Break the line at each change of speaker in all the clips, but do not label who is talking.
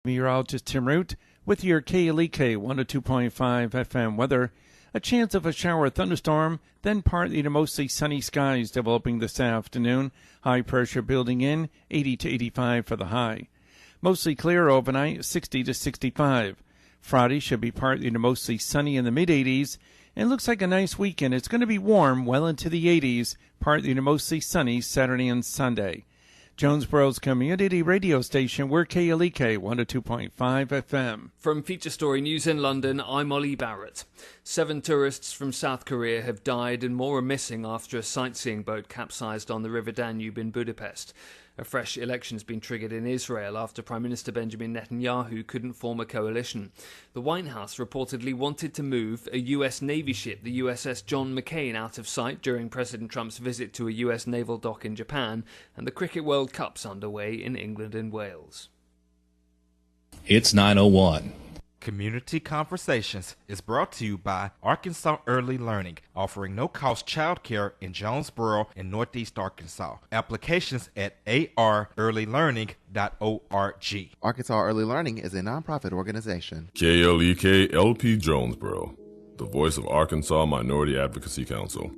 Meteorologist Tim Root with your KLEK 102.5 FM weather. A chance of a shower or thunderstorm, then partly to mostly sunny skies developing this afternoon. High pressure building in, 80 to 85 for the high. Mostly clear overnight, 60 to 65. Friday should be partly to mostly sunny in the mid-80s. And looks like a nice weekend. It's going to be warm well into the 80s, partly to mostly sunny Saturday and Sunday. Jonesboro's community radio station, we're KLEK 102.5 FM.
From Feature Story News in London, I'm Ollie Barrett. 7 tourists from South Korea have died and more are missing after a sightseeing boat capsized on the River Danube in Budapest. A fresh election's been triggered in Israel after Prime Minister Benjamin Netanyahu couldn't form a coalition. The White House reportedly wanted to move a US Navy ship, the USS John McCain, out of sight during President Trump's visit to a US naval dock in Japan, and the Cricket World Cup's underway in England and Wales.
It's 9:01.
Community Conversations is brought to you by Arkansas Early Learning, offering no-cost childcare in Jonesboro and Northeast Arkansas. Applications at arearlylearning.org.
Arkansas Early Learning is a nonprofit organization.
KLEK LP Jonesboro, the voice of Arkansas Minority Advocacy Council.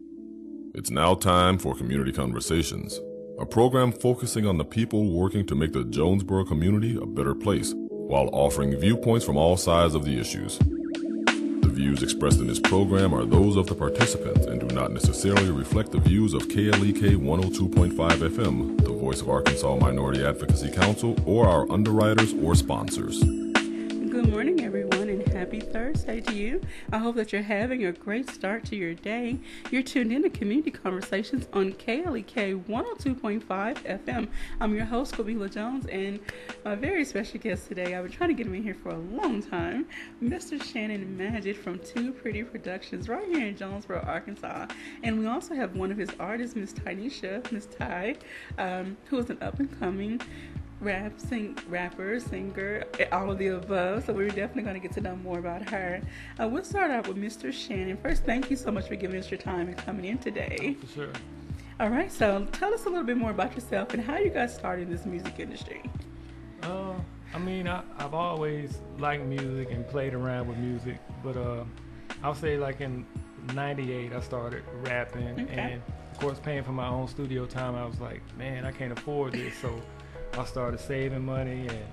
It's now time for Community Conversations, a program focusing on the people working to make the Jonesboro community a better place, while offering viewpoints from all sides of the issues. The views expressed in this program are those of the participants and do not necessarily reflect the views of KLEK 102.5 FM, the voice of Arkansas Minority Advocacy Council, or our underwriters or sponsors.
Good morning, everyone, and happy Thursday to you. I hope that you're having a great start to your day. You're tuned in to Community Conversations on KLEK 102.5 FM. I'm your host, Kobila Jones, and my very special guest today, I've been trying to get him in here for a long time, Mr. Shannon Magid from 2Pretty Productions right here in Jonesboro, Arkansas. And we also have one of his artists, Miss Miss Ty, who is an up-and-coming rapper, singer, all of the above. So we're definitely going to get to know more about her. We'll start out with Mr. Shannon. First, thank you so much for giving us your time and coming in today.
For sure.
All right, so tell us a little bit more about yourself and how you got started in this music industry.
I've always liked music and played around with music, but I'll say like in '98 I started rapping, and of course paying for my own studio time. I was like, man, I can't afford this, so I started saving money and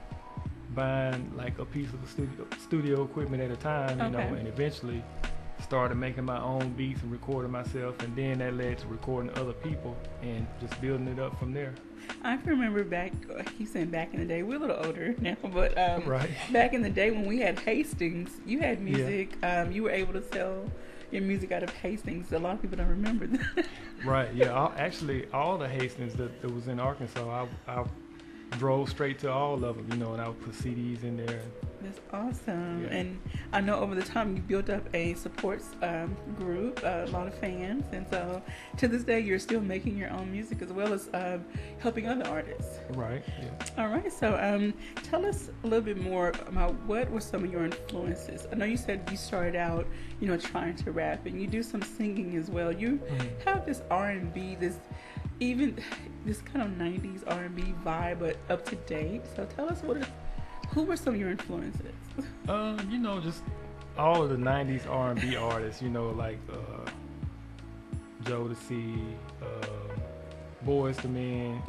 buying like a piece of the studio equipment at a time, you know, and eventually started making my own beats and recording myself, and then that led to recording other people and just building it up from there.
I can remember he's saying back in the day, we're a little older now, but
right.
Back in the day when we had Hastings, you had music, you were able to sell your music out of Hastings. A lot of people don't remember that.
Right, yeah. All the Hastings that was in Arkansas, I drove straight to all of them, you know, and I would put CDs in there.
That's awesome.
Yeah.
And I know over the time you built up a support group, a lot of fans, and so to this day you're still making your own music as well as helping other artists.
Right, yeah.
All right, so tell us a little bit more about what were some of your influences. I know you said you started out, you know, trying to rap, and you do some singing as well. You have this R&B, this kind of 90s R&B vibe, but up to date. So tell us who were some of your influences?
You know, just all of the 90s R&B artists, you know, like Jodeci, Boyz II Men,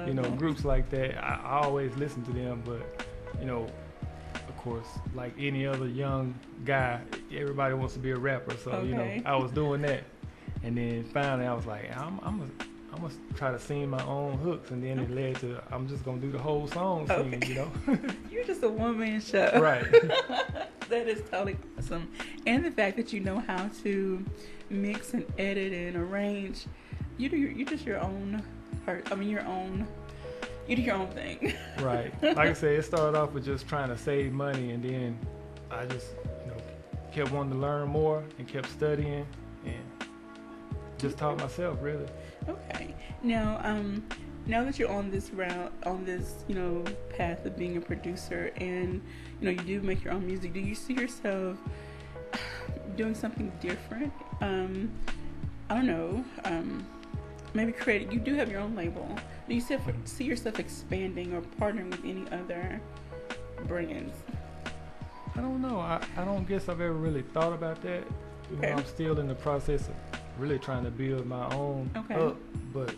you know, groups like that. I always listen to them, but, you know, of course, like any other young guy, everybody wants to be a rapper. So, you know, I was doing that. And then finally I was like, I'm gonna try to sing my own hooks, and then it led to I'm just gonna do the whole song singing, you know.
You're just a one-man show.
Right.
That is totally awesome. And the fact that you know how to mix and edit and arrange. You do your own you do your own thing.
Right. Like I said, it started off with just trying to save money, and then I just, you know, kept wanting to learn more and kept studying and just taught myself, really.
Okay. Now that you're on this route, you know, path of being a producer, and you know you do make your own music, do you see yourself doing something different? I don't know. Maybe creating. You do have your own label. Do you see yourself expanding or partnering with any other brands?
I don't know. I don't guess I've ever really thought about that. You know, I'm still in the process of really trying to build my own up, but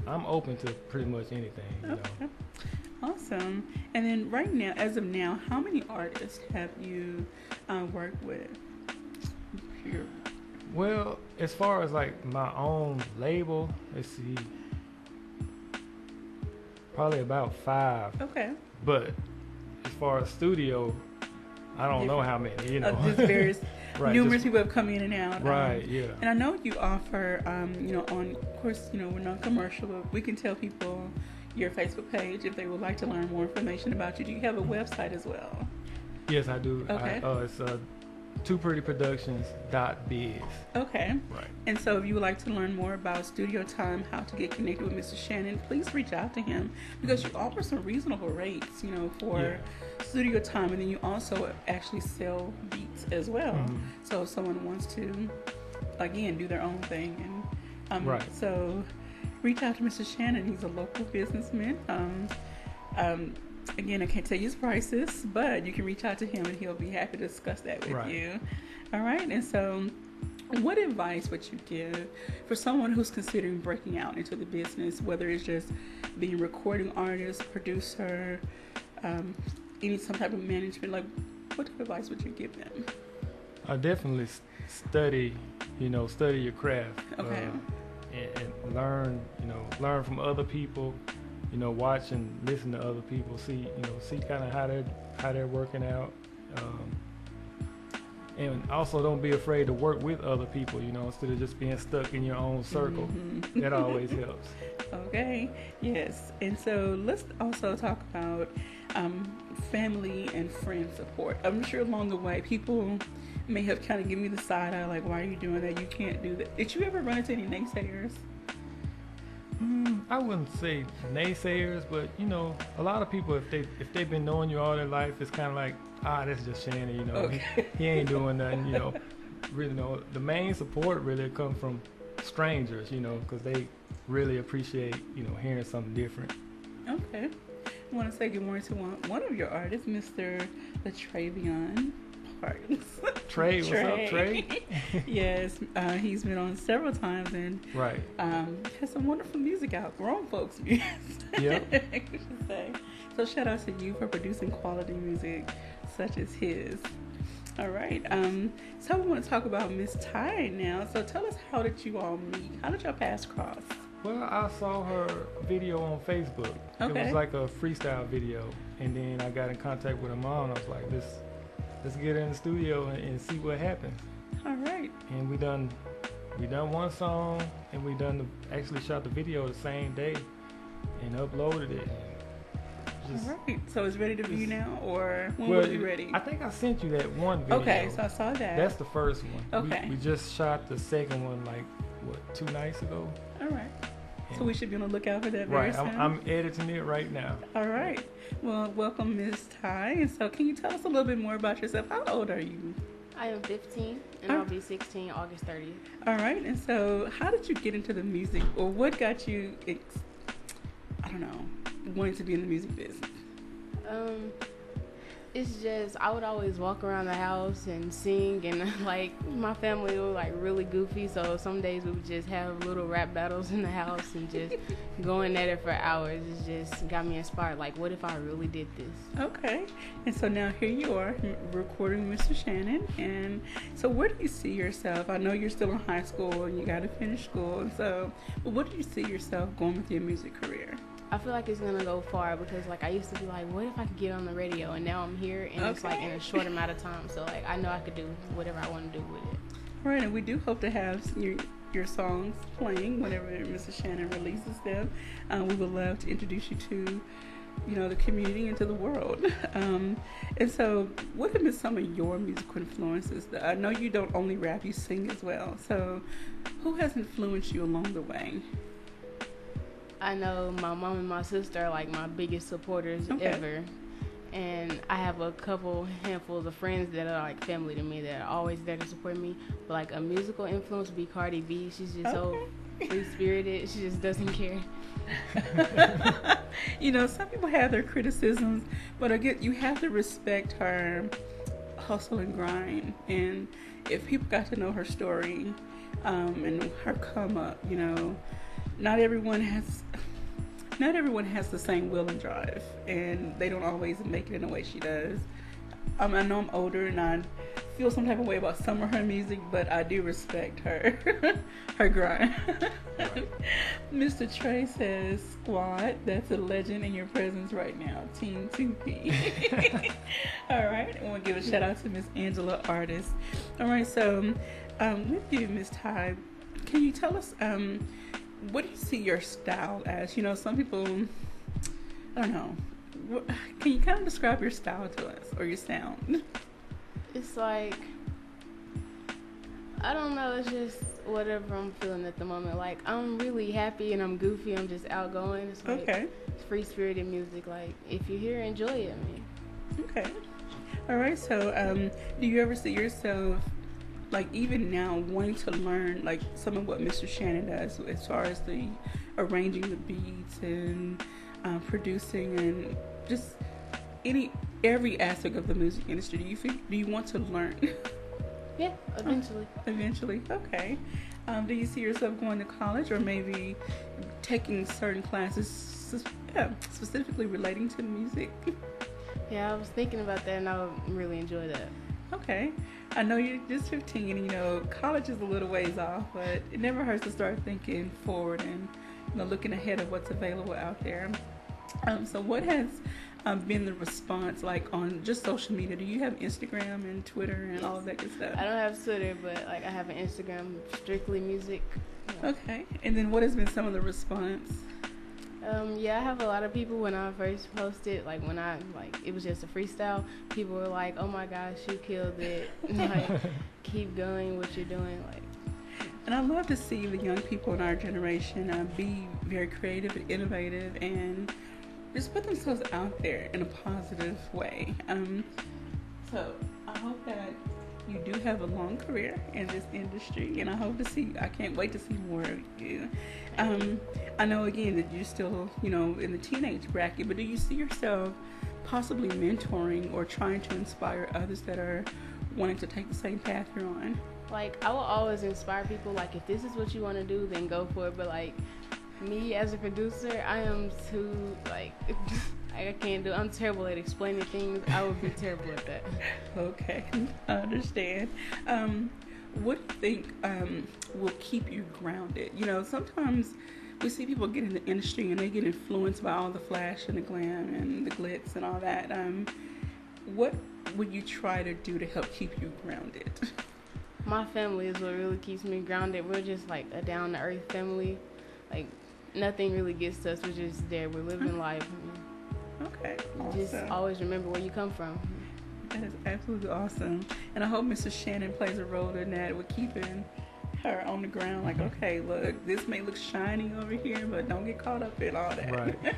I'm open to pretty much anything. You know?
Awesome. And then right now, as of now, how many artists have you worked with?
Well, as far as like my own label, let's see, probably about 5.
Okay.
But as far as studio, I don't know how many, you know.
Just various,
right,
numerous people have come in and out.
Right, yeah.
And I know you offer, you know, of course, you know, we're non-commercial, but we can tell people your Facebook page if they would like to learn more information about you. Do you have a website as well?
Yes, I do.
Okay.
It's 2prettyproductions.biz.
Okay.
Right.
And so if you would like to learn more about studio time, how to get connected with Mr. Shannon, please reach out to him because you offer some reasonable rates, you know, for studio time, and then you also actually sell beats as well. Mm-hmm. So if someone wants to, again, do their own thing, and so reach out to Mr. Shannon. He's a local businessman. Again, I can't tell you his prices, but you can reach out to him and he'll be happy to discuss that with you. All right. And so what advice would you give for someone who's considering breaking out into the business, whether it's just being a recording artist, producer, some type of management? Like, what type of advice would you give them?
I definitely study your craft.
Okay.
And learn from other people. You know, watch and listen to other people, see kind of how they're working out, and also don't be afraid to work with other people. You know, instead of just being stuck in your own circle. Mm-hmm. That always helps.
Okay. Yes. And so let's also talk about family and friend support. I'm sure along the way people may have kind of given me the side eye, like, why are you doing that? You can't do that. Did you ever run into any naysayers?
I wouldn't say naysayers, but you know, a lot of people, if they've been knowing you all their life, it's kind of like, that's just Shannon, you know, okay. he ain't doing nothing, you know. Really, no, the main support really comes from strangers, you know, because they really appreciate, you know, hearing something different.
Okay, I want to say good morning to one of your artists, Mr. LaTravion.
Trey, what's up, Trey?
Yes, he's been on several times and has some wonderful music out, grown folks music. Yep. I should say. So shout out to you for producing quality music such as his. All right. So we want to talk about Miss Ty now. So tell us, how did you all meet? How did y'all pass cross?
Well, I saw her video on Facebook. Okay. It was like a freestyle video, and then I got in contact with her mom. I was like, let's get her in the studio and see what happens.
All right.
And we done one song, and actually shot the video the same day and uploaded it.
All right. So it's ready to view now, or when will it be ready?
I think I sent you that one video.
Okay, so I saw that.
That's the first one.
Okay.
We just shot the second one 2 nights ago.
All right. So we should be on the lookout for that very soon.
I'm editing it right now.
All right. Well, welcome, Ms. Ty. And so can you tell us a little bit more about yourself? How old are you?
I am 15, and I'll be 16 August 30th.
All right. And so how did you get into the music, or what got you, wanting to be in the music business?
It's just, I would always walk around the house and sing, and like my family was like really goofy, so some days we would just have little rap battles in the house and just going at it for hours. It just got me inspired, like, what if I really did this? Okay. And so now here you are recording Mr. Shannon, and so where do you see yourself? I know you're still in high school and you got to finish school, and so what do you see yourself going with your music career? I feel like it's gonna go far because like I used to be like, what if I could get on the radio, and now I'm here, and it's like in a short amount of time, so like I know I could do whatever I want to do with it.
Right, and we do hope to have your songs playing whenever Mr. Shannon releases them. We would love to introduce you to the community and to the world. And so what have been some of your musical influences? I know you don't only rap, you sing as well, so who has influenced you along the way?
I know my mom and my sister are like my biggest supporters ever, and I have a couple handfuls of friends that are like family to me that are always there to support me. But like a musical influence would be Cardi B. She's just so free spirited. She just doesn't care.
You know, some people have their criticisms, but again, you have to respect her hustle and grind. And if people got to know her story and her come up, you know, not everyone has the same will and drive, and they don't always make it in the way she does. I know I'm older and I feel some type of way about some of her music, but I do respect her her grind. Mr. Trey says, "Squad, that's a legend in your presence right now, Team 2P." All right, I want to give a shout out to Miss Angela Artist. All right, so with you, Miss Ty, can you tell us what do you see your style as? You know, some people, I don't know. Can you kind of describe your style to us or your sound?
It's like, I don't know, it's just whatever I'm feeling at the moment. Like, I'm really happy and I'm goofy, I'm just outgoing. It's like it's free-spirited music. Like, if you're here, enjoy it, man.
Okay. All right, so do you ever see yourself, like, even now, wanting to learn, like, some of what Mr. Shannon does as far as the arranging the beats and producing and just every aspect of the music industry? Do you want to learn?
Yeah, eventually.
Eventually, okay. Do you see yourself going to college or maybe taking certain classes specifically relating to music?
Yeah, I was thinking about that and I would really enjoy that.
Okay. I know you're just 15 and, you know, college is a little ways off, but it never hurts to start thinking forward and, you know, looking ahead of what's available out there. So what has been the response like on just social media? Do you have Instagram and Twitter and all of that good stuff?
I don't have Twitter, but like I have an Instagram, strictly music. Yeah.
Okay. And then what has been some of the response?
Yeah, I have a lot of people when I first posted, like when it was just a freestyle, people were like, "Oh my gosh, you killed it." Like, keep going what you're doing. Like,
and I love to see the young people in our generation be very creative and innovative and just put themselves out there in a positive way. So I hope that you do have a long career in this industry, and I can't wait to see more of you. I know again that you're still, you know, in the teenage bracket, but do you see yourself possibly mentoring or trying to inspire others that are wanting to take the same path you're on?
Like, I will always inspire people, like, if this is what you want to do, then go for it. But like, me as a producer, I am too, like, I can't do, I'm terrible at explaining things. I would be terrible at that.
Okay, I understand. What do you think will keep you grounded? You know, sometimes we see people get in the industry and they get influenced by all the flash and the glam and the glitz and all that. What would you try to do to help keep you grounded?
My family is what really keeps me grounded. We're just like a down-to-earth family. Like, nothing really gets to us. We're just there. We're living life.
Okay, awesome.
Just always remember where you come from.
That is absolutely awesome. And I hope Mr. Shannon plays a role in that with keeping her on the ground. Like, okay, look, this may look shiny over here, but don't get caught up in all that.
Right.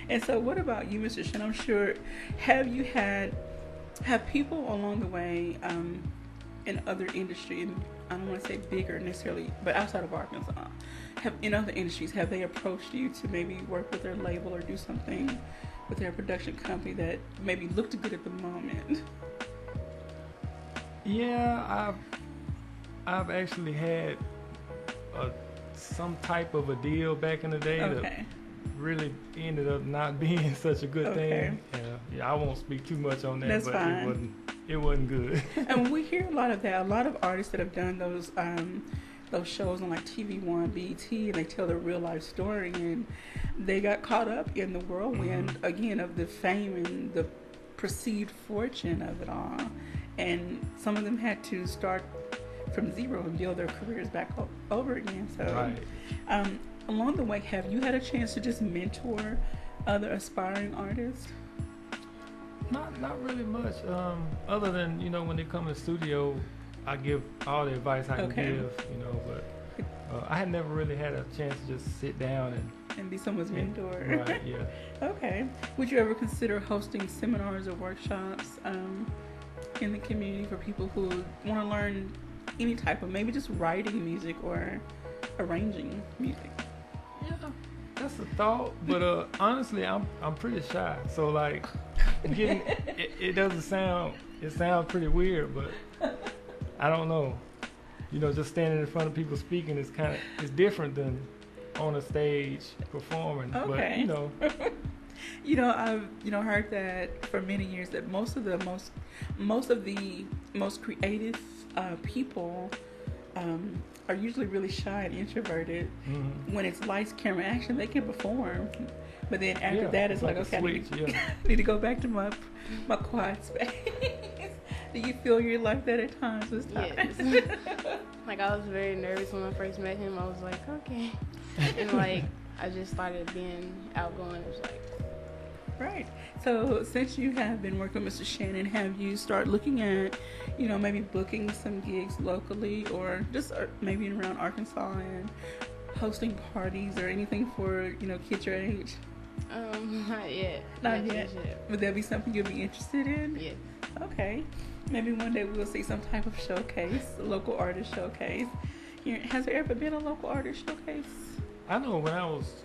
And so what about you, Mr. Shannon? I'm sure, have people along the way in other industries, I don't want to say bigger necessarily, but outside of Arkansas, in other industries, have they approached you to maybe work with their label or do something with their production company that maybe looked good at the moment?
Yeah, I've actually had some type of a deal back in the day that really ended up not being such a good thing. Yeah, I won't speak too much on that.
That's
but
fine.
It wasn't good.
And we hear a lot of that. A lot of artists that have done those shows on like TV One, BET, and they tell their real life story, and they got caught up in the whirlwind again of the fame and the perceived fortune of it all. And some of them had to start from zero and build their careers back over again. So, along the way, have you had a chance to just mentor other aspiring artists?
Not really much. Other than, you know, when they come in the studio, I give all the advice I can give, you know, but I had never really had a chance to just sit down
and be someone's mentor.
Right, yeah.
Okay. Would you ever consider hosting seminars or workshops in the community for people who want to learn any type of, maybe just writing music or arranging music?
Yeah, That's a thought, but honestly, I'm pretty shy. So like, it doesn't sound. It sounds pretty weird, but I don't know. Just standing in front of people speaking is it's different than on a stage performing.
Okay.
But
I've heard that for many years that most of the most creative people are usually really shy and introverted.
Mm-hmm.
When it's lights, camera, action, they can perform. But then after that, it's like okay,
switch,
I need to go back to my quiet space. Do you feel you're like that at times?
Yes. Like I was very nervous when I first met him. I was like, okay, and like I just started being outgoing. It was like.
Right. So since you have been working with Mr. Shannon, have you started looking at, maybe booking some gigs locally or just maybe around Arkansas and hosting parties or anything for, kids your age?
Not yet.
Not yet. Would that be something you'll be interested in?
Yes.
Okay. Maybe one day we'll see some type of showcase, a local artist showcase. Has there ever been a local artist showcase?
I know when I was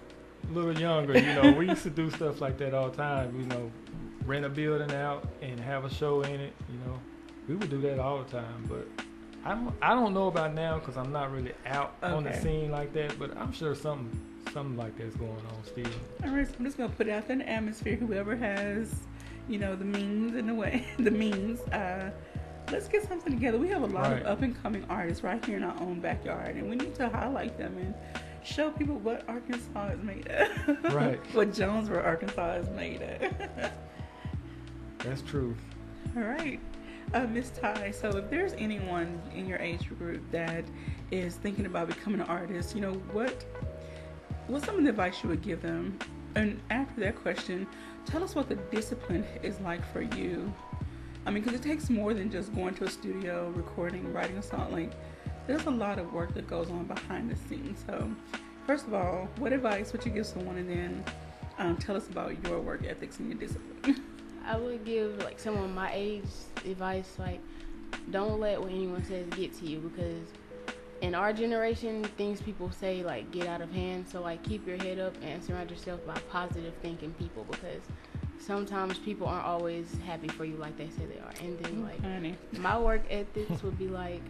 a little younger, we used to do stuff like that all the time. Rent a building out and have a show in it. We would do that all the time. But I don't know about now because I'm not really out on the scene like that. But I'm sure something like that's going on still.
All right, so I'm just gonna put it out there in the atmosphere. Whoever has, the means and the means. Let's get something together. We have a lot of up and coming artists right here in our own backyard, and we need to highlight them and show people what Arkansas is made of.
Right.
What Jonesboro, Arkansas is made of.
That's true.
All right. Miss Ty, so if there's anyone in your age group that is thinking about becoming an artist, what's some of the advice you would give them? And after that question, tell us what the discipline is like for you. I mean, because it takes more than just going to a studio, recording, writing a song. Like, there's a lot of work that goes on behind the scenes. So, first of all, what advice would you give someone, and then tell us about your work ethics and your discipline?
I would give like someone my age advice, like don't let what anyone says get to you, because in our generation, things people say like get out of hand. So like keep your head up and surround yourself by positive thinking people, because sometimes people aren't always happy for you like they say they are. And then like my work ethics would be like,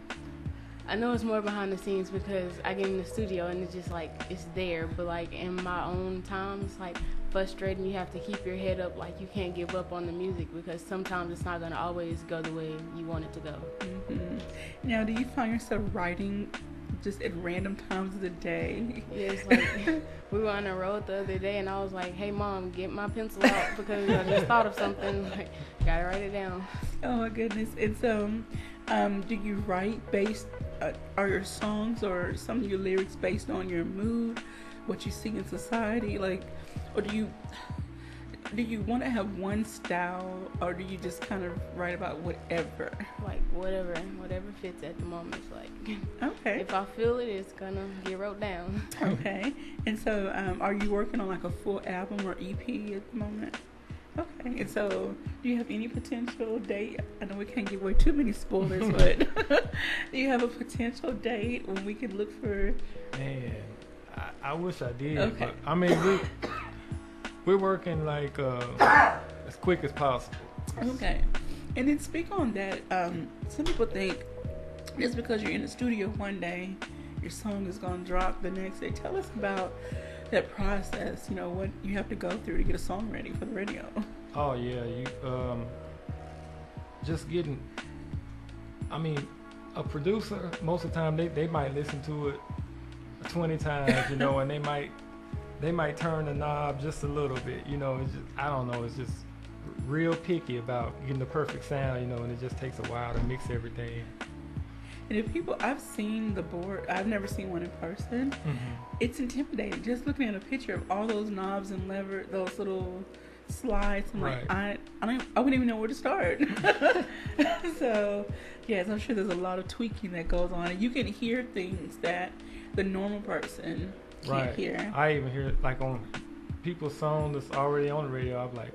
I know it's more behind the scenes because I get in the studio and it's just like it's there, but like in my own time it's like frustrating. You have to keep your head up, like you can't give up on the music because sometimes it's not going to always go the way you want it to go.
Mm-hmm. Now, do you find yourself writing just at random times of the day?
Yes, like we were on the road the other day and I was like, hey mom, get my pencil out because I just thought of something, like gotta write it down.
Oh my goodness. And so do you write based are your songs or some of your lyrics based on your mood, what you see in society, like, or do you want to have one style, or do you just kind of write about whatever?
Like whatever fits at the moment. Like
okay,
if I feel it, it's gonna get wrote down.
Okay. And so are you working on like a full album or EP at the moment? Okay. And so do you have any potential date? I know we can't give away too many spoilers, but do you have a potential date when we can look for?
Man, I wish I did.
Okay.
But, I mean, we're working like as quick as possible.
Okay. And then speak on that. Some people think just because you're in the studio one day, your song is going to drop the next day. Tell us about that process, what you have to go through to get a song ready for the radio.
Oh, yeah. You just getting, I mean, a producer, most of the time, they might listen to it 20 times, and they might turn the knob just a little bit, it's just, I don't know, it's just real picky about getting the perfect sound, and it just takes a while to mix everything.
And if people, I've seen the board, I've never seen one in person. Mm-hmm. It's intimidating. Just looking at a picture of all those knobs and lever, those little slides, I'm like, I wouldn't even know where to start. So, yes, I'm sure there's a lot of tweaking that goes on, and you can hear things that the normal person can't hear.
I even hear like on people's songs that's already on the radio. I'm like,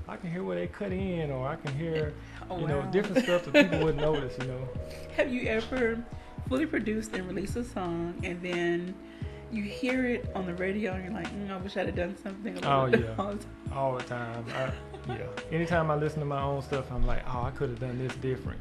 I can hear where they cut in, or I can hear, different stuff that people wouldn't notice.
Have you ever fully produced and released a song, and then, you hear it on the radio and you're like, I wish I'd have done something.
Oh,
bit
yeah. All the time. Anytime I listen to my own stuff, I'm like, I could have done this different,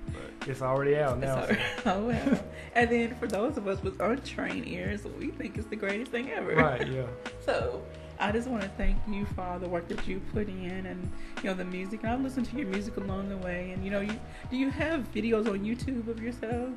But it's already out now.
Oh, well. And then for those of us with untrained ears, we think it's the greatest thing ever.
Right, yeah.
So I just want to thank you for all the work that you put in and, the music. And I've listened to your music along the way. And, do you have videos on YouTube of yourself?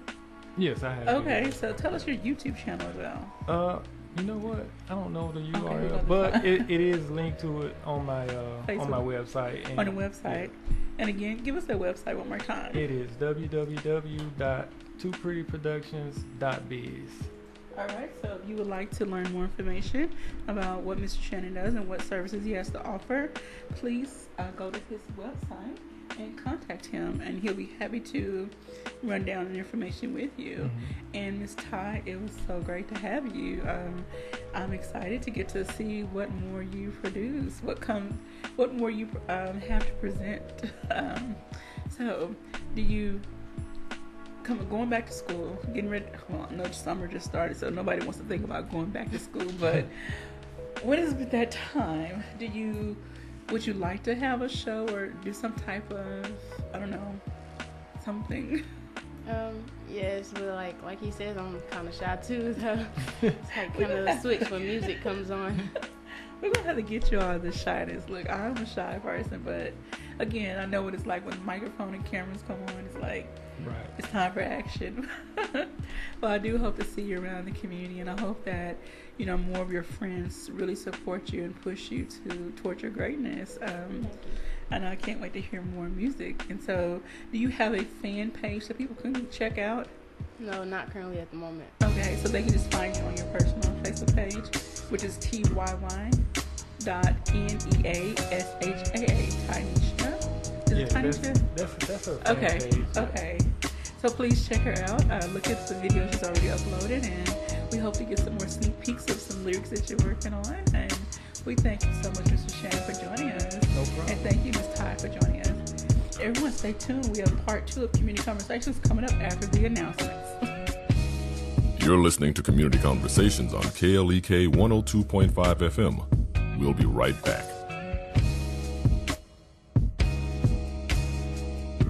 Yes, I have.
Okay,
videos.
So tell us your YouTube channel as well.
You know what? I don't know the URL, but it is linked to it on my website.
On the website. Yeah. And again, give us that website one more time.
It is www.2prettyproductions.biz.
All right, so if you would like to learn more information about what Mr. Shannon does and what services he has to offer, please go to his website and contact him, and he'll be happy to run down the information with you.
Mm-hmm.
And Ms. Ty, it was so great to have you. I'm excited to get to see what more you produce, what more you have to present. So, do you going back to school, getting ready? Well, I know summer just started, so nobody wants to think about going back to school. But when is that time? Would you like to have a show or do some type of, I don't know, something?
Yes, but like he says, I'm kind of shy too. So it's like kind of a switch when music comes on.
We're gonna have to get you out of the shyness. Look, I'm a shy person, but again, I know what it's like when the microphone and cameras come on. It's like,
right, it's
time for action. Well, I do hope to see you around the community, and I hope that more of your friends really support you and push you towards your greatness. And I can't wait to hear more music. And so, do you have a fan page that people can check out?
No, not currently at the moment.
Okay, so they can just find you on your personal Facebook page, which is TYY.NEASHAA, Tynesha. Is it Tynesha?
That's her fan page.
Okay. So please check her out. Look at the videos she's already uploaded, and we hope to get some more sneak peeks of some lyrics that you're working on. And we thank you so much, Mr. Shannon, for joining us.
No problem.
And thank you, Ms. Ty, for joining us. Everyone stay tuned. We have part 2 of Community Conversations coming up after the announcements.
You're listening to Community Conversations on KLEK 102.5 FM. We'll be right back.